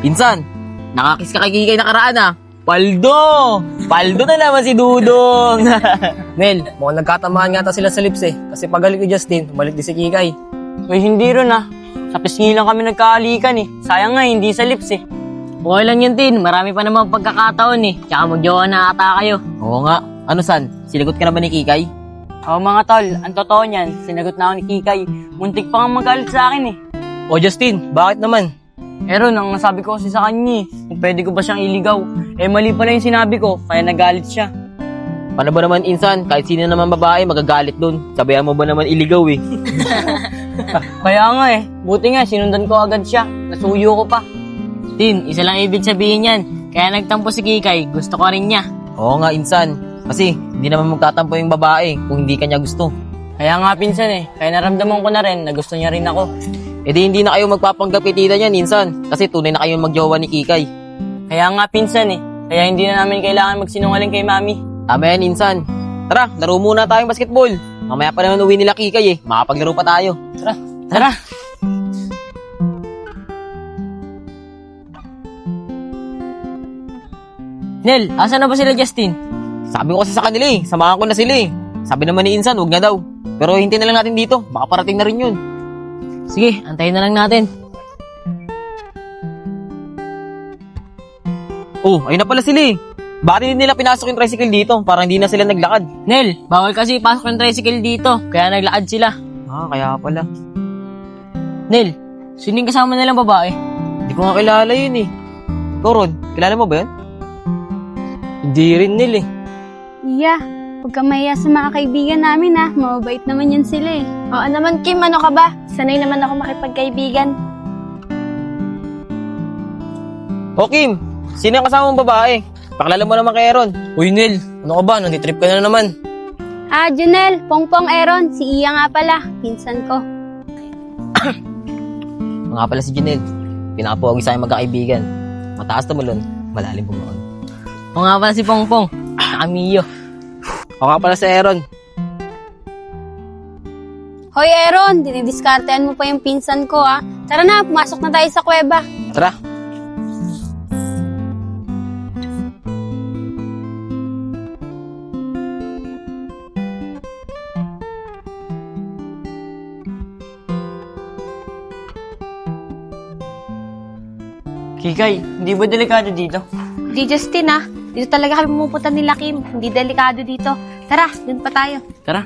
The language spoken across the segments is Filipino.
Pinsan, nakakiss ka kay Kikay nakaraan ah. Paldo! Paldo na naman si Dudong! Nel, mukhang nagkatamaan nga sila sa lips eh. Kasi pagalit ko Justin, balik din si Kikay. Uy, hindi ron ah. Sa pisngi lang kami nagkaalikan eh. Sayang nga, hindi sa lips eh. Okay lang yun, Tin. Marami pa naman pagkakataon eh. Tsaka magjowa na ata kayo. Oo nga. Ano San? Sinagot ka na ba ni Kikay? Oo mga tol, ang totoo niyan, sinagot na ako ni Kikay. Muntik pa nga magalit sa akin eh. O Justin, bakit naman? Ron, ang nasabi ko kasi sa kanya eh, kung pwede ko ba siyang iligaw. Eh mali pala yung sinabi ko, kaya nagalit siya. Paano ba naman Insan? Kahit sino naman babae magagalit dun. Sabihan mo ba naman iligaw eh? Kaya nga eh, buti nga sinundan ko agad siya. Nasuyo ko pa. Tin, isa lang ibig sabihin yan. Kaya nagtampo si Kikay, gusto ko rin niya. Oo nga Insan. Kasi hindi naman magtatampo yung babae kung hindi kanya gusto. Kaya nga pinsan eh, kaya naramdaman ko na rin na gusto niya rin ako. E di hindi na kayo magpapanggap kay tita niyan Insan. Kasi tunay na kayo magjowa ni Kikay. Kaya nga pinsan eh, kaya hindi na namin kailangan magsinungaling kay mami. Tama yan Insan. Tara, laro muna tayong basketball. Mamaya pa naman uwi nila Kikay eh. Makapaglaro pa tayo. Tara. Tara! Nel, asan na ba sila Justin? Sabi ko kasi sa kanila eh. Samahan ko na sila eh. Sabi naman ni Insan, huwag na daw. Pero hintayin na lang natin dito. Baka parating na rin yun. Sige, antayin na lang natin. Oh, ayun na pala sila eh. Bakit hindi nila pinasok yung tricycle dito? Parang hindi na sila naglakad. Nel, bawal kasi ipasok yung tricycle dito. Kaya naglakad sila. Ah, kaya pala. Nel, sino yung kasama nilang babae? Hindi ko nga kilala yun eh. Ikaw Rod, kilala mo ba yun? Hindi rin Nel eh. Iya, huwag ka mahiya sa mga kaibigan namin ha. Mababait naman yan sila eh. Oo naman Kim, ano ka ba? Sanay naman ako makipagkaibigan. O Kim, sino yung kasama mong babae? Pakilala mo naman kay Aaron. Uy Nel, ano ka ba? Nanditrip ka na naman. Ah, Junel, Pongpong Aaron, si Iya nga pala, pinsan ko. Nga pala si Janelle. Pinapapogi sa akin magkakaibigan. Mataas na mulon, malalim bumaon. O nga pala si Pongpong. Amiyo. O nga pala si Aaron. Hoy Aaron, dinidiskartehan mo pa yung pinsan ko ha. Tara na, pumasok na tayo sa kuweba. Tara. Kikay, hindi ba delikado dito? Di Justin ha, dito talaga kami pumupunta nila Kim. Hindi delikado dito. Tara, dun pa tayo. Tara.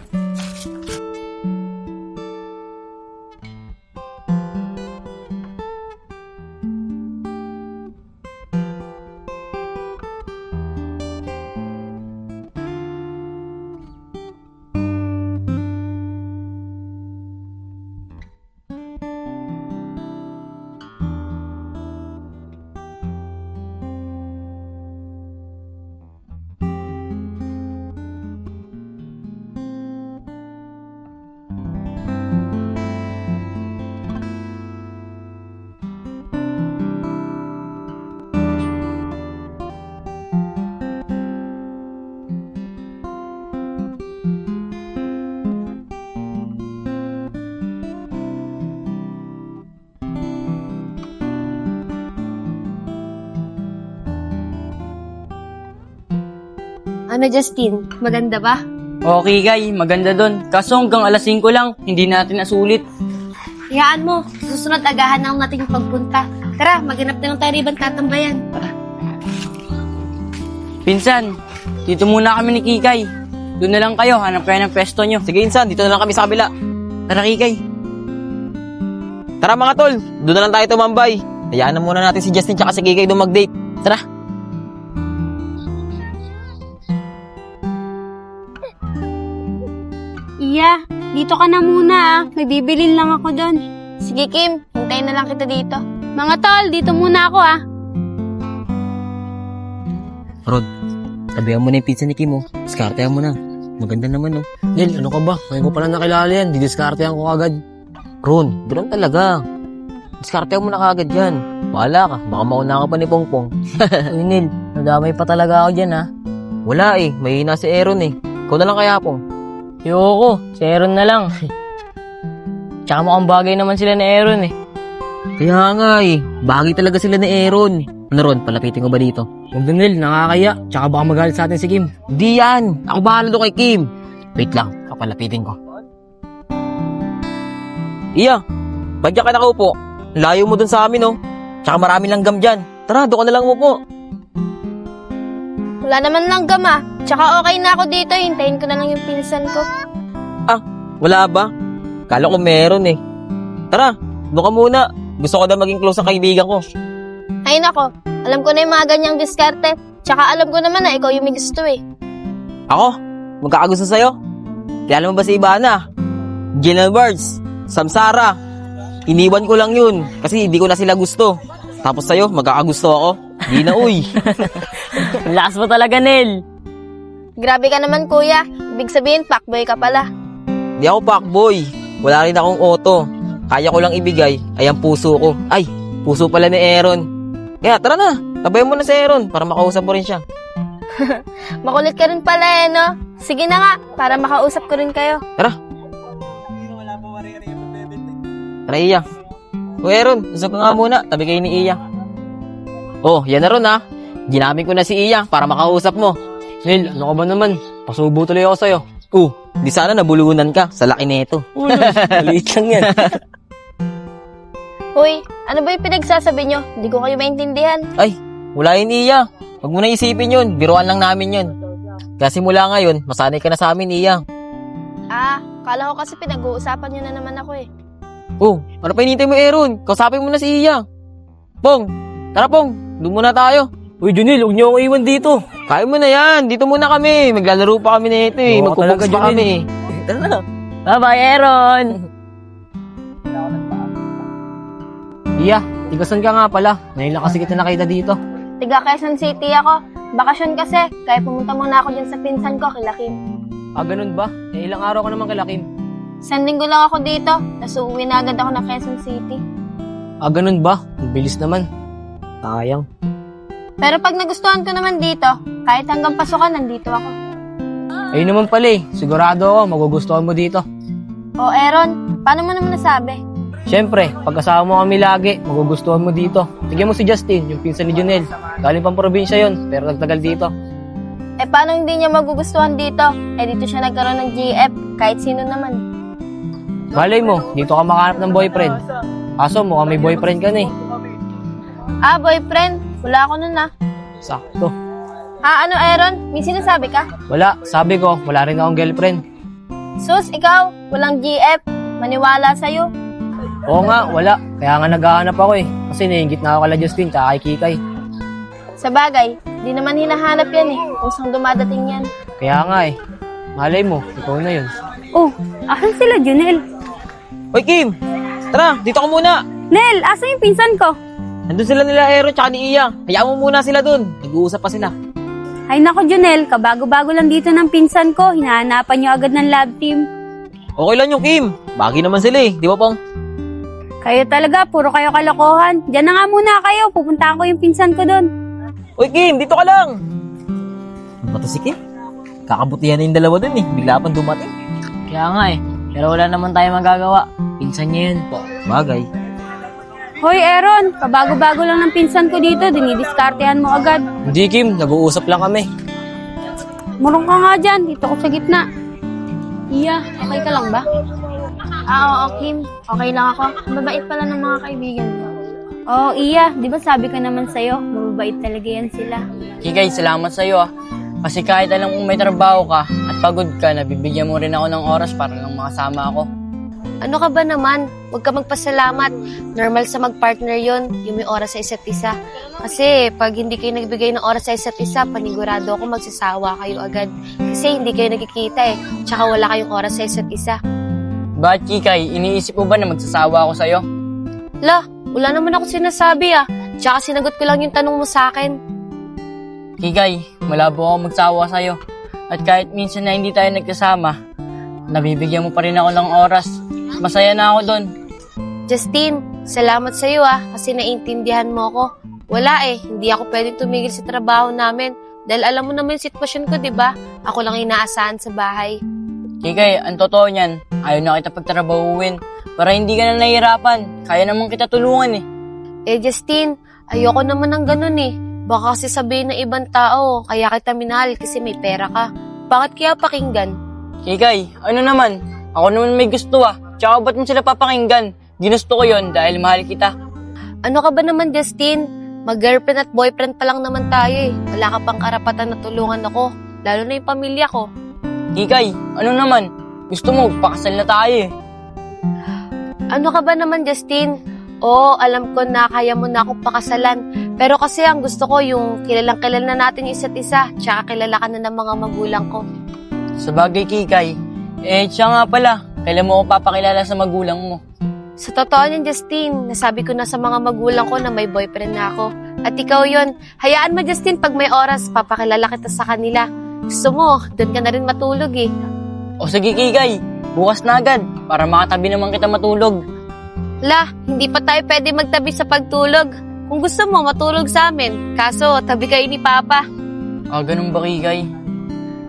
Ano Justin, maganda ba? Okay Kikay, maganda doon. Kaso hanggang alas 5 lang, hindi natin nasulit. Hayaan mo, susunod agahan na nating pagpunta. Tara, maghanap na lang tayo ibang tatambayan. Pinsan, dito muna kami ni Kikay. Doon na lang kayo, hanap kayo ng pwesto nyo. Sige Insan, dito na lang kami sa kabila. Tara Kikay. Tara mga tol, doon na lang tayo tumambay. Hayaan na muna natin si Justin tsaka si Kikay doon mag-date. Tara. Iya, dito ka na muna ah. May bibilin lang ako doon. Sige Kim, hintayin na lang kita dito. Mga tol, dito muna ako ah. Rod, tabihan mo na yung pizza ni Kim oh. Diskartehan mo na. Maganda naman oh. Nel, ano ka ba? Ngayon ko pala nakilala yan. Didiskartehan ko agad. Ron, ganoon talaga. Diskartehan mo na kagad yan. Bahala ka, baka mauna ka pa ni Pongpong. Uy, Nel, nadamay pa talaga ako dyan ha. Wala eh, mahina si Aaron eh. Ikaw na lang kaya Pong. Yoko, si Aaron na lang. Tsaka mukhang bagay naman sila ni Aaron eh. Kaya nga eh, bagay talaga sila ni Aaron. Ano Ron, palapitin ko ba dito? Huwag na Nel, nakakaya. Tsaka baka magalit sa atin si Kim. Di yan, ako bahala doon kay Kim. Wait lang, kapalapitin ko. Iya, ba't ka nakaupo? Layo mo dun sa amin oh. Tsaka marami langgam dyan. Tara, doon ka na lang upo. Wala naman lang gama. Tsaka okay na ako dito. Hintayin ko na lang yung pinsan ko. Wala ba? Kala ko meron eh. Tara, doon ka muna. Gusto ko na maging close sa kaibigan ko. Ay nako, alam ko na yung mga ganyang diskarte. Tsaka alam ko naman na ikaw yung may gusto eh. Ako? Magkakagusto sa'yo? Kaya mo ba si Ivana? Gillian Birds? Samsara? Iniwan ko lang yun kasi hindi ko na sila gusto. Tapos sa'yo, magkakagusto ako? Di na uy. Ang lakas mo talaga, Nel. Grabe ka naman kuya. Ibig sabihin, fuckboy ka pala. Di ako fuckboy. Wala rin akong auto. Kaya ko lang ibigay ay ang puso ko. Ay, puso pala ni Aaron. Kaya tara na, tabayan mo na si Aaron para makausap mo rin siya. Makulit ka rin pala eh, no? Sige na nga, para makausap ko rin kayo. Tara, Iya. O Aaron, usap ka nga muna, tabi kayo ni Iya. Oh, yan na ron ha. Ginamit ko na si Iya para makausap mo. Nel, ano ka ba naman? Pasubo tuloy ako sa'yo. Di sana nabulunan ka sa laki nito. Maliit lang yan. Uy, ano ba yung pinagsasabi nyo? Hindi ko kayo maintindihan. Ay, wala yun Iya. Huwag mo na isipin yun, biruan lang namin yun. Kasi mula ngayon, masanay ka na sa amin Iya. Kala ko kasi pinag-uusapan nyo na naman ako eh. Oh, ano pa hinihintay mo Aaron? Kausapin mo na si Iya. Pong, tara Pong, doon muna tayo. Uy, Junil, huwag niyo akong iwan dito. Kaya mo na yan, dito muna kami. Maglalaro pa kami nito eh. Oo, Magpupugs talaga, pa kami. Tara na. Bye-bye, Aaron. Iya, tigasan ka nga pala. Ngayon lang kasi kita nakita dito. Tiga Quezon City ako. Bakasyon kasi, kaya pumunta muna ako dyan sa pinsan ko, kila Kim. Ganun ba? Ilang araw ka naman kay Lakim. Isang linggo lang ako dito, tapos uuwi na agad ako ng Quezon City. Ganun ba? Ang bilis naman. Sayang. Pero pag nagustuhan ko naman dito, kahit hanggang pasukan, nandito ako. Ayun naman pala eh. Sigurado ako, magugustuhan mo dito. O Aaron, paano mo naman nasabi? Siyempre, pagkasama mo kami lagi, magugustuhan mo dito. Tignan mo si Justin, yung pinsan ni Junel. Galing pang probinsya yon, pero nagtagal dito. Paano hindi niya magugustuhan dito? Dito siya nagkaroon ng GF, kahit sino naman. Malay mo, dito ka makahanap ng boyfriend. Kaso mukhang may boyfriend ka na eh. Boyfriend? Wala ako nun Sakto. Ano Aaron? May sinasabi ka? Wala, sabi ko, wala rin akong girlfriend. Sus, ikaw, walang GF. Maniwala sa'yo. Oo nga, wala. Kaya nga naghahanap ako eh. Kasi naiingit na ako kala Justin, tsaka kay Kikay. Sa bagay, di naman hinahanap yan eh. Kusang dumadating yan. Kaya nga eh. Malay mo, ikaw na yun. Oh, asan sila, Junel? Hoy Kim, tara, dito ka muna. Nel, asan yung pinsan ko? Nandun sila nila Aaron tsaka ni Iya. Hayaan mo muna sila dun. Nag-uusap pa sila. Ay nako, Junel, kabago-bago lang dito ng pinsan ko. Hinahanapan niyo agad ng lab team. Okay lang yung Kim. Bagay naman sila eh. Di ba Pong? Kayo talaga, puro kayo kalokohan. Diyan na nga muna kayo, pupuntahan ko yung pinsan ko doon. Hoy Kim, dito ka lang. Ano ba to si Kim? Kakabutihan na yung dalawa dun eh. Bigla pang dumating. Kaya nga eh. Pero wala naman tayo magagawa. Pinsan niya yun. Bagay. Hoy, Aaron, kabago-bago lang ng pinsan ko dito. Dinidiskartehan mo agad. Hindi Kim, nag-uusap lang kami. Murong ka nga dyan, dito ko sa gitna. Iya, okay ka lang ba? Oo, Kim. Okay lang ako. Mabait pala ng mga kaibigan ko. Oo, Iya, di ba sabi ko naman sa'yo, mababait talaga yan sila. Kikay, salamat sa'yo ah. Kasi kahit alam kong may trabaho ka at pagod ka, nabibigyan mo rin ako ng oras para lang makasama ako. Ano ka ba naman? Huwag ka magpasalamat. Normal sa mag-partner yon, yung may oras sa isa't isa. Kasi pag hindi kayo nagbigay ng oras sa isa't isa, panigurado ako magsasawa kayo agad. Kasi hindi kayo nagkikita eh. Tsaka wala kayong oras sa isa't isa. Bakit Kikay, iniisip mo ba na magsasawa ako sa'yo? La, wala naman ako sinasabi ah. Tsaka sinagot ko lang yung tanong mo sa akin. Kikay, malabo ako magsawa sa'yo. At kahit minsan na hindi tayo nagkasama, nabibigyan mo pa rin ako ng oras. Masaya na ako doon. Justin, salamat sa'yo ah, kasi naiintindihan mo ako. Wala eh, hindi ako pwedeng tumigil sa trabaho namin. Dahil alam mo naman yung sitwasyon ko, di ba? Ako lang inaasahan sa bahay. Kikay, ang totoo niyan, ayaw na kita pagtrabahuin. para hindi ka na nahihirapan. Kaya naman kita tulungan eh. Eh, Justin, ayoko naman ng ganun eh. Baka kasi sabihin ng ibang tao, kaya kita minahal kasi may pera ka. Bakit kaya pakinggan? Kikay, ano naman? Ako naman may gusto ah. Tsaka ba't mo sila papakinggan? Ginusto ko yon dahil mahal kita. Ano ka ba naman, Justin? Mag-girlfriend at boyfriend pa lang naman tayo eh. Wala ka pang karapatan na tulungan ako. Lalo na yung pamilya ko. Kikay, ano naman? Gusto mo, pakasal na tayo eh. Ano ka ba naman, Justin? Oo, alam ko na kaya mo na akong pakasalan. Pero kasi ang gusto ko yung kilalang-kilala na natin yung isa't isa. Tsaka kilala ka na ng mga magulang ko. Sa bagay, Kikay, siya nga pala. Kailan mo ako papakilala sa magulang mo? Sa totoo niyan, Justin, nasabi ko na sa mga magulang ko na may boyfriend na ako. At ikaw yon. Hayaan mo, Justin, pag may oras, papakilala kita sa kanila. Gusto mo, doon ka na rin matulog eh. O sige, Kikay, bukas na agad para makatabi naman kita matulog. La, hindi pa tayo pwede magtabi sa pagtulog. Kung gusto mo, matulog sa amin. Kaso, tabi kayo ni Papa. Ganun ba, Kikay?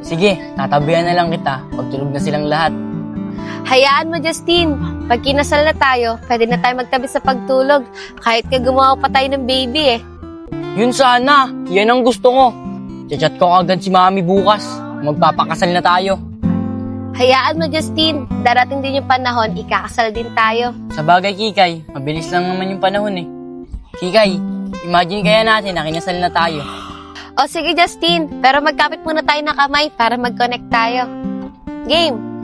Sige, tatabihan na lang kita. Pagtulog na silang lahat. Hayaan mo, Justin. Pag kinasal na tayo, pwede na tayo magtabi sa pagtulog. Kahit ka gumawa pa tayo ng baby eh. Yun sana, yan ang gusto ko. Chat ko agad si Mami bukas. Magpapakasal na tayo. Hayaan mo, Justin. Darating din yung panahon, ikakasal din tayo. Sa bagay, Kikay, mabilis lang naman yung panahon eh. Kikay, imagine kaya natin na kinasal na tayo. O sige, Justin. Pero magkapit muna tayo ng kamay para mag-connect tayo. Game!